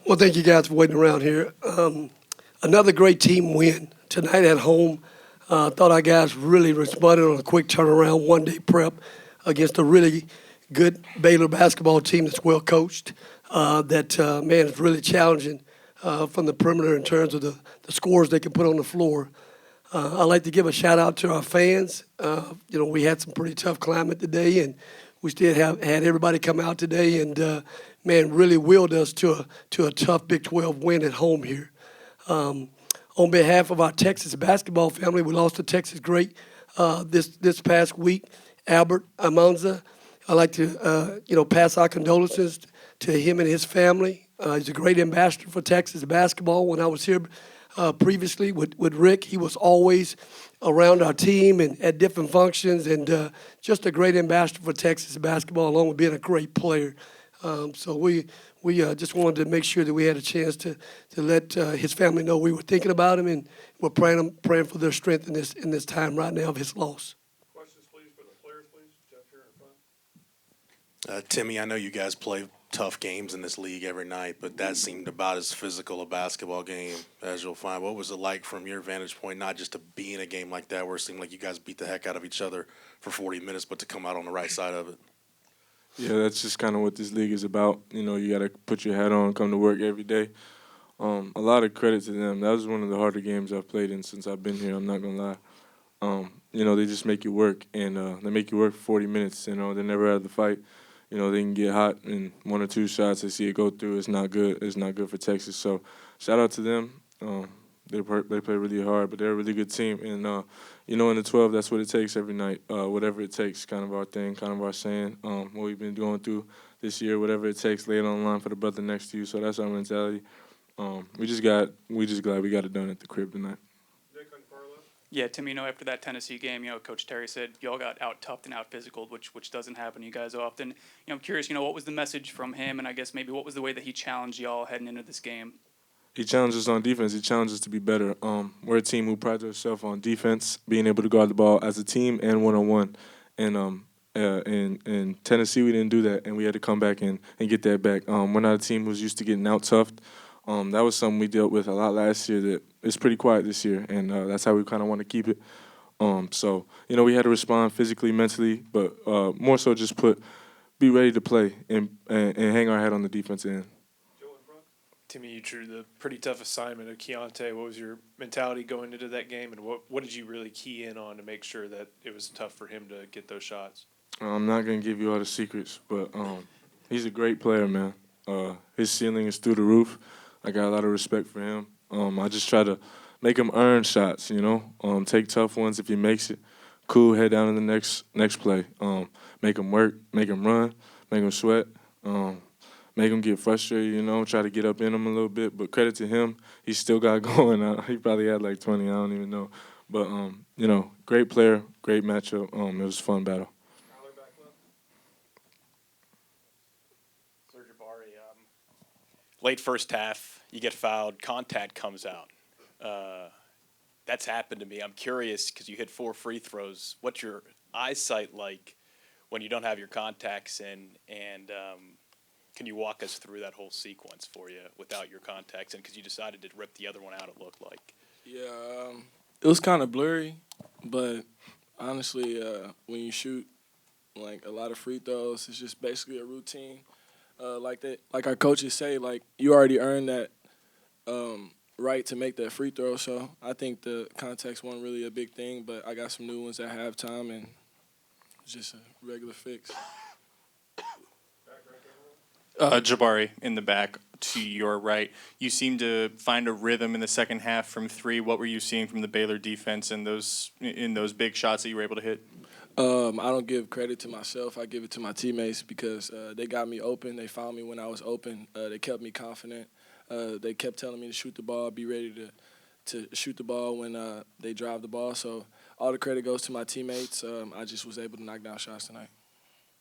Well, thank you guys for waiting around here. Another great team win tonight at home. Thought our guys really responded on a quick turnaround, one-day prep against a really good Baylor basketball team that's well coached. Man, is really challenging from the perimeter in terms of the scores they can put on the floor. I'd like to give a shout out to our fans. We had some pretty tough climate today, and we still had everybody come out today, and really willed us to a tough Big 12 win at home here. On behalf of our Texas basketball family, we lost a Texas great this past week, Albert Amonza. I'd like to pass our condolences to him and his family. He's a great ambassador for Texas basketball. When I was here previously with Rick, he was always around our team and at different functions, and just a great ambassador for Texas basketball, along with being a great player. So we just wanted to make sure that we had a chance to let his family know we were thinking about him, and we're praying for their strength in this time right now of his loss. Questions, please, for the players, please. Jeff here in front. Timmy, I know you guys play tough games in this league every night, but that seemed about as physical a basketball game as you'll find. What was it like from your vantage point, not just to be in a game like that where it seemed like you guys beat the heck out of each other for 40 minutes, but to come out on the right side of it? Yeah, that's just kind of what this league is about. You got to put your hat on, come to work every day. A lot of credit to them. That was one of the harder games I've played in since I've been here, I'm not going to lie. They just make you work, and they make you work for 40 minutes. They're never out of the fight. They can get hot in one or two shots. They see it go through. It's not good. It's not good for Texas. So shout out to them. They play really hard, but they're a really good team. And, in the 12, that's what it takes every night. Whatever it takes, kind of our thing, kind of our saying. What we've been going through this year, whatever it takes, lay it on the line for the brother next to you. So that's our mentality. We just glad we got it done at the crib tonight. Yeah, Timmy, after that Tennessee game, Coach Terry said y'all got out-toughed and out-physicaled, which doesn't happen to you guys often. I'm curious, what was the message from him, and I guess maybe what was the way that he challenged y'all heading into this game? He challenged us on defense. He challenged us to be better. We're a team who prides ourselves on defense, being able to guard the ball as a team and one-on-one. And in Tennessee, we didn't do that, and we had to come back and get that back. We're not a team who's used to getting out-toughed. That was something we dealt with a lot last year that it's pretty quiet this year, and that's how we kind of want to keep it. So we had to respond physically, mentally, but more so just be ready to play and hang our head on the defensive end. Timmy, you drew the pretty tough assignment of Keontae. What was your mentality going into that game, and what did you really key in on to make sure that it was tough for him to get those shots? I'm not going to give you all the secrets, but he's a great player, man. His ceiling is through the roof. I got a lot of respect for him. I just try to make him earn shots, take tough ones if he makes it. Cool, head down in the next play. Make him work, make him run, make him sweat. Make him get frustrated, try to get up in him a little bit. But credit to him, he still got going. He probably had like 20, I don't even know. But, great player, great matchup. It was a fun battle. Sir Jabari, late first half, you get fouled, contact comes out. That's happened to me. I'm curious because you hit 4 free throws. What's your eyesight like when you don't have your contacts in, and can you walk us through that whole sequence for you without your contacts in? Because you decided to rip the other one out, it looked like. Yeah, it was kind of blurry, but honestly, when you shoot like a lot of free throws, it's just basically a routine. Like our coaches say, like you already earned that right to make that free throw. So I think the contacts weren't really a big thing, but I got some new ones at halftime, and it's just a regular fix. Jabari in the back to your right. You seem to find a rhythm in the second half from 3. What were you seeing from the Baylor defense in those big shots that you were able to hit? I don't give credit to myself. I give it to my teammates because they got me open. They found me when I was open. They kept me confident. They kept telling me to shoot the ball, be ready to shoot the ball when they drive the ball. So all the credit goes to my teammates. I just was able to knock down shots tonight.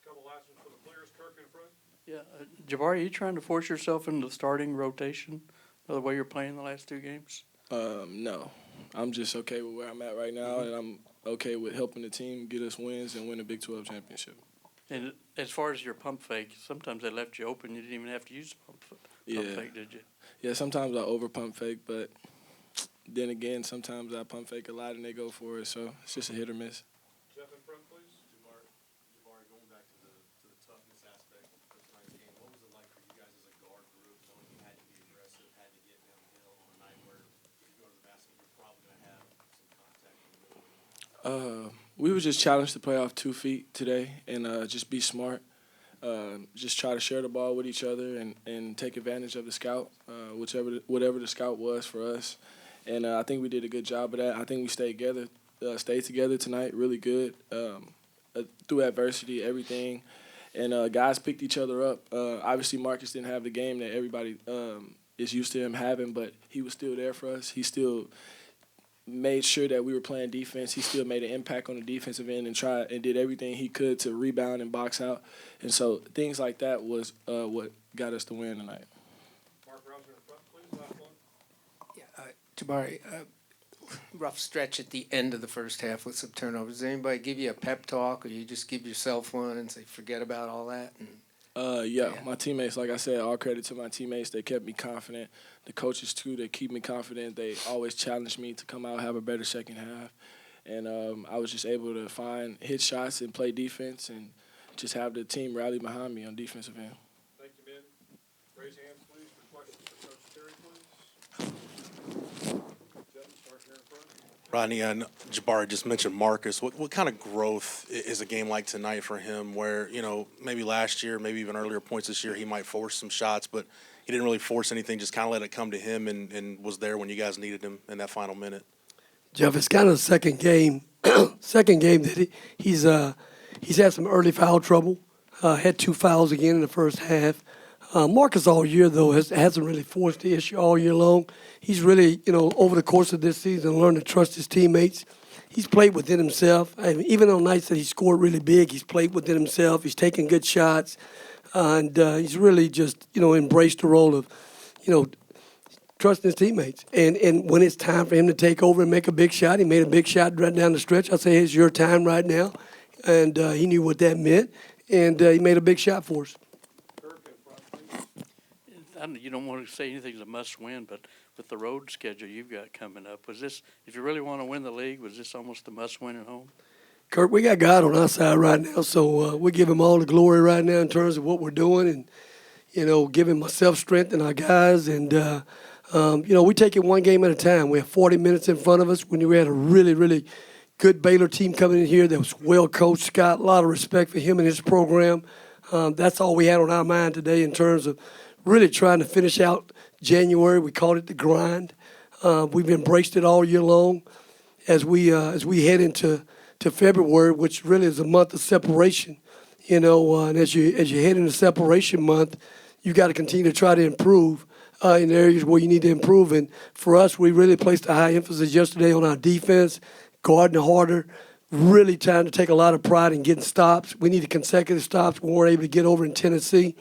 Couple last ones for the players. Kirk in front. Yeah, Jabari, are you trying to force yourself into the starting rotation the way you're playing the last 2 games? No. I'm just okay with where I'm at right now, and I'm okay with helping the team get us wins and win a Big 12 championship. And as far as your pump fake, sometimes they left you open. You didn't even have to use the pump fake, did you? yeah, sometimes I over pump fake, but then again, sometimes I pump fake a lot and they go for it. So it's just a hit or miss. Jeff in front, please. Jabari, going back to the toughness aspect of tonight's game, what was it like for you guys as a guard group, knowing you had to be aggressive, had to get downhill on a night where if you go to the basket, you're probably going to have some contact in the middle? We were just challenged to play off 2 feet today and just be smart. Just try to share the ball with each other and take advantage of the scout, whatever the scout was for us. And I think we did a good job of that. I think we stayed together tonight, really good, through adversity, everything. And guys picked each other up. Obviously, Marcus didn't have the game that everybody is used to him having, but he was still there for us. He still made sure that we were playing defense. He still made an impact on the defensive end and did everything he could to rebound and box out. And so things like that was what got us to win tonight. Mark Rouser in front, please. Last one. Jabari, rough stretch at the end of the first half with some turnovers. Does anybody give you a pep talk, or you just give yourself one and say, forget about all that? Yeah, my teammates, like I said, all credit to my teammates. They kept me confident. The coaches, too, they keep me confident. They always challenge me to come out and have a better second half. And I was just able to hit shots and play defense and just have the team rally behind me on defensive end. Thank you, men. Raise your hands, please, for questions for Coach Terry, please. Jeff, start here in front. Rodney, and Jabari just mentioned Marcus. What kind of growth is a game like tonight for him where, maybe last year, maybe even earlier points this year, he might force some shots, but he didn't really force anything, just kind of let it come to him and was there when you guys needed him in that final minute? Jeff, it's kind of the second game that he's had some early foul trouble. Had 2 fouls again in the first half. Marcus all year, though, hasn't really forced the issue all year long. He's really, over the course of this season, learned to trust his teammates. He's played within himself. Even on nights that he scored really big, he's played within himself. He's taken good shots. And he's really just, embraced the role of, trusting his teammates. And when it's time for him to take over and make a big shot, he made a big shot right down the stretch. I say, it's your time right now. And he knew what that meant. And he made a big shot for us. You don't want to say anything's a must-win, but with the road schedule you've got coming up, was this, if you really want to win the league, was this almost a must-win at home? Kurt, we got God on our side right now, so we give him all the glory right now in terms of what we're doing and, giving myself strength and our guys. And, we take it one game at a time. We have 40 minutes in front of us when we had a really, really good Baylor team coming in here that was well coached. Scott, a lot of respect for him and his program. That's all we had on our mind today in terms of really trying to finish out January. We called it the grind. We've embraced it all year long as we head into February, which really is a month of separation. And as you head into separation month, you got to continue to try to improve in areas where you need to improve. And for us, we really placed a high emphasis yesterday on our defense, guarding harder, really trying to take a lot of pride in getting stops. We needed consecutive stops. We weren't able to get over in Tennessee.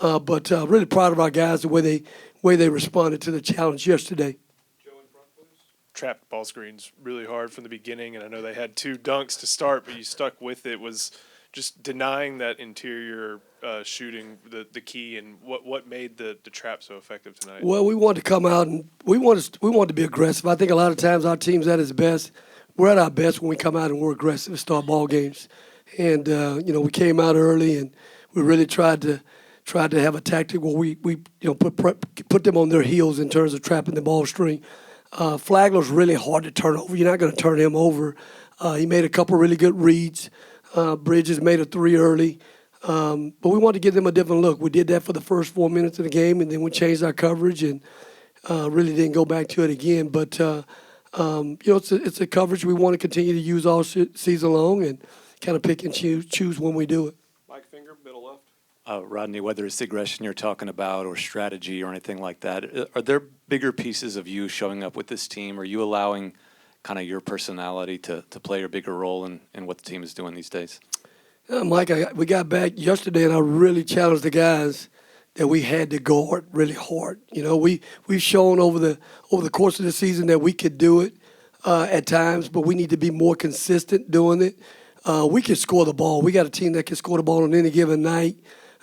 But really proud of our guys, the way they responded to the challenge yesterday. Joe in front, please. Trapped ball screens really hard from the beginning, and I know they had 2 dunks to start, but you stuck with it. Was just denying that interior shooting the key, and what made the trap so effective tonight? Well, we wanted to come out and we wanted to be aggressive. I think a lot of times our team's at its best. We're at our best when we come out and we're aggressive and start ball games. And we came out early and we really tried to have a tactic where we put them on their heels in terms of trapping the ball screen. Flagler's really hard to turn over. You're not going to turn him over. He made a couple really good reads. Bridges made a 3 early. But we wanted to give them a different look. We did that for the first 4 minutes of the game, and then we changed our coverage and really didn't go back to it again. But, it's a coverage we want to continue to use all season long and kind of pick and choose when we do it. Mike Finger, middle left. Rodney, whether it's the aggression you're talking about or strategy or anything like that, are there bigger pieces of you showing up with this team? Are you allowing kind of your personality to play a bigger role in what the team is doing these days? Mike, we got back yesterday, and I really challenged the guys that we had to guard really hard. We've shown over the course of the season that we could do it at times, but we need to be more consistent doing it. We can score the ball. We got a team that can score the ball on any given night.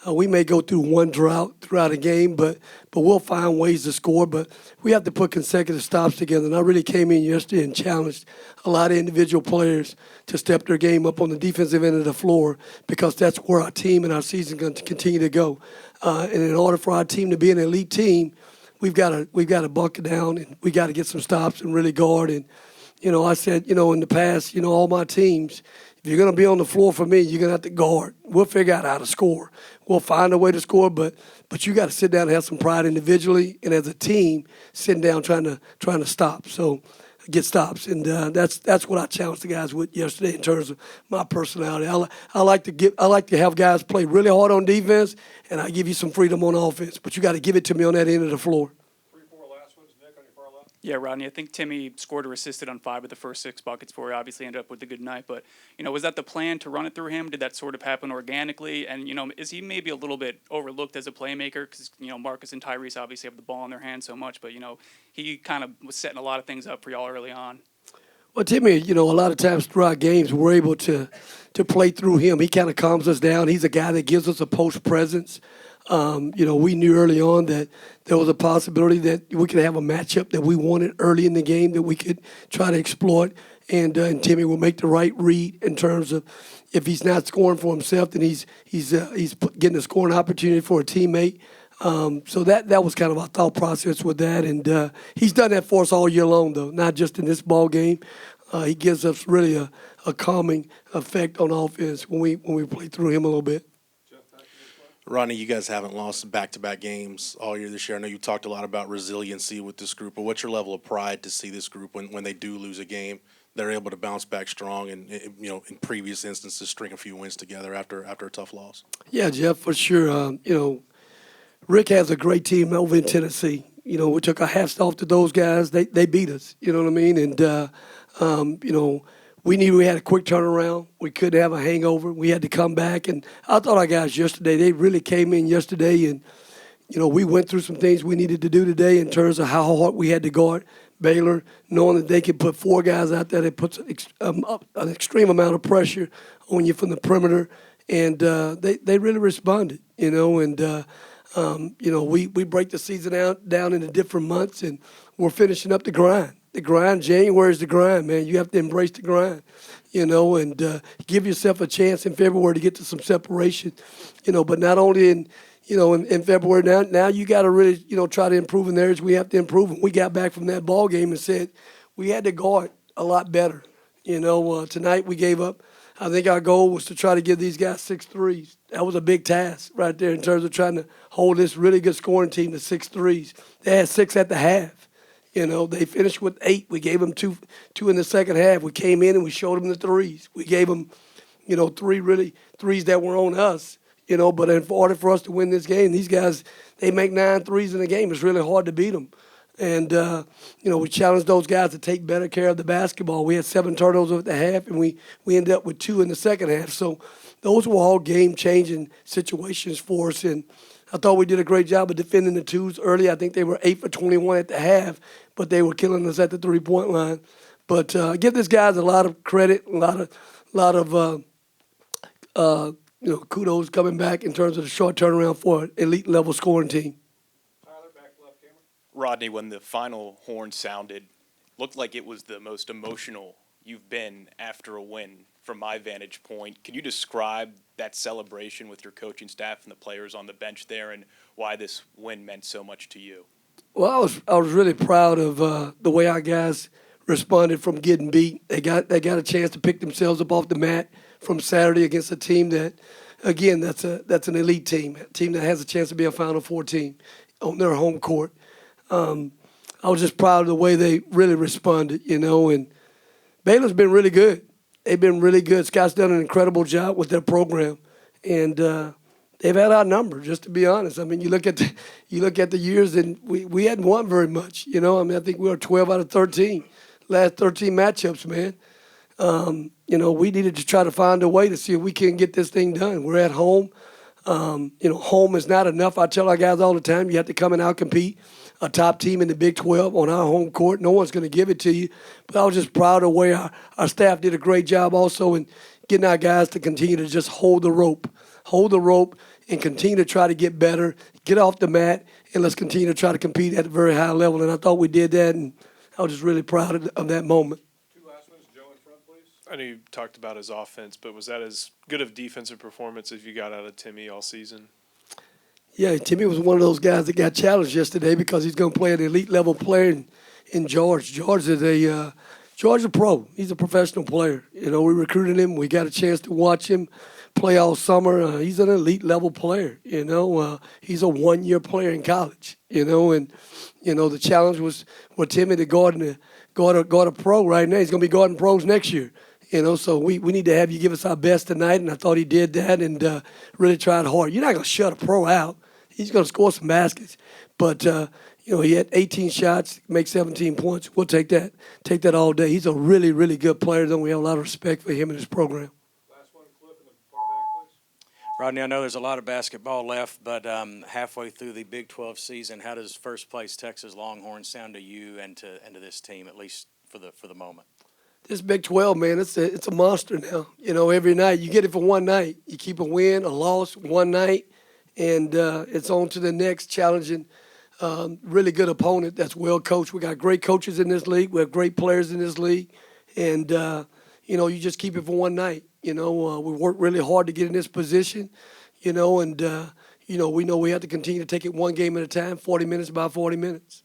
We may go through one drought throughout a game, but we'll find ways to score. But we have to put consecutive stops together. And I really came in yesterday and challenged a lot of individual players to step their game up on the defensive end of the floor, because that's where our team and our season is going to continue to go. And in order for our team to be an elite team, we've got to buckle down, and we got to get some stops and really guard. And I said, in the past, all my teams, if you're going to be on the floor for me, you're going to have to guard. We'll figure out how to score. We'll find a way to score, but you got to sit down and have some pride individually, and as a team, sitting down trying to stop. So get stops, and that's what I challenged the guys with yesterday in terms of my personality. I like to have guys play really hard on defense, and I give you some freedom on offense, but you got to give it to me on that end of the floor. Yeah, Rodney, I think Timmy scored or assisted on 5 of the first 6 buckets for you. Obviously ended up with a good night. But, was that the plan to run it through him? Did that sort of happen organically? And, is he maybe a little bit overlooked as a playmaker? Because, Marcus and Tyrese obviously have the ball in their hands so much. But, he kind of was setting a lot of things up for y'all early on. Well, Timmy, a lot of times throughout games, we're able to play through him. He kind of calms us down. He's a guy that gives us a post presence. We knew early on that there was a possibility that we could have a matchup that we wanted early in the game that we could try to exploit, and Timmy will make the right read in terms of if he's not scoring for himself, then he's getting a scoring opportunity for a teammate. So that was kind of our thought process with that, and he's done that for us all year long, though, not just in this ball game. He gives us really a calming effect on offense when we play through him a little bit. Rodney, you guys haven't lost back-to-back games all year this year. I know you talked a lot about resiliency with this group, but what's your level of pride to see this group when they do lose a game, they're able to bounce back strong and in previous instances string a few wins together after a tough loss? Yeah, Jeff, for sure. Rick has a great team over in Tennessee. We took our hats off to those guys. They beat us, you know what I mean? And, we knew we had a quick turnaround. We couldn't have a hangover. We had to come back. And I thought our guys yesterday, they really came in yesterday. And, we went through some things we needed to do today in terms of how hard we had to guard Baylor, knowing that they could put 4 guys out there that puts an extreme amount of pressure on you from the perimeter. And they really responded, And, we break the season down into different months, and we're finishing up the grind. The grind, January is the grind, man. You have to embrace the grind, and give yourself a chance in February to get to some separation, but not only in February. Now you got to really, try to improve in the areas we have to improve. And we got back from that ball game and said we had to guard a lot better. Tonight we gave up. I think our goal was to try to give these guys 6 threes. That was a big task right there in terms of trying to hold this really good scoring team to 6 threes. They had 6 at the half. They finished with 8. We gave them two in the second half. We came in and we showed them the threes. We gave them, 3 threes that were on us, But in order for us to win this game, these guys, they make 9 threes in a game. It's really hard to beat them. And, we challenged those guys to take better care of the basketball. We had 7 turnovers at the half, and we ended up with 2 in the second half. So those were all game-changing situations for us. And I thought we did a great job of defending the 2s early. I think they were 8 for 21 at the half, but they were killing us at the 3-point line. But give these guys a lot of credit, a lot of kudos coming back in terms of the short turnaround for an elite level scoring team. Rodney, when the final horn sounded, looked like it was the most emotional you've been after a win from my vantage point. Can you describe that celebration with your coaching staff and the players on the bench there, and why this win meant so much to you? Well, I was really proud of the way our guys responded from getting beat. They got a chance to pick themselves up off the mat from Saturday against a team that, again, that's an elite team, a team that has a chance to be a Final Four team on their home court. I was just proud of the way they really responded, and Baylor's been really good. They've been really good. Scott's done an incredible job with their program, and they've had our number, just to be honest. I mean, you look at the years, and we hadn't won very much. I think we were 12 out of 13, last 13 matchups, man. We needed to try to find a way to see if we can get this thing done. We're at home. Home is not enough. I tell our guys all the time, you have to come and out-compete a top team in the Big 12 on our home court. No one's going to give it to you. But I was just proud of the way our staff did a great job also in getting our guys to continue to just hold the rope and continue to try to get better, get off the mat, and let's continue to try to compete at a very high level. And I thought we did that, and I was just really proud of that moment. I know you talked about his offense, but was that as good of defensive performance as you got out of Timmy all season? Yeah, Timmy was one of those guys that got challenged yesterday because he's going to play an elite level player in George. George is a pro. He's a professional player. You know, we recruited him. We got a chance to watch him play all summer. He's an elite level player. You know, he's a 1-year player in college. You know, and the challenge was for Timmy to guard a pro right now. He's going to be guarding pros next year. You know, so we need to have you give us our best tonight, and I thought he did that and really tried hard. You're not going to shut a pro out. He's going to score some baskets. But, he had 18 shots, make 17 points. We'll take that all day. He's a really, really good player, and we have a lot of respect for him and his program. Rodney, I know there's a lot of basketball left, but halfway through the Big 12 season, how does first place Texas Longhorns sound to you and to this team, at least for the moment? This Big 12, man, it's a monster now. You know, every night you get it for one night. You keep a win, a loss, one night, and it's on to the next challenging, really good opponent that's well coached. We got great coaches in this league. We have great players in this league, and you just keep it for one night. We work really hard to get in this position. And we know we have to continue to take it one game at a time, 40 minutes by 40 minutes.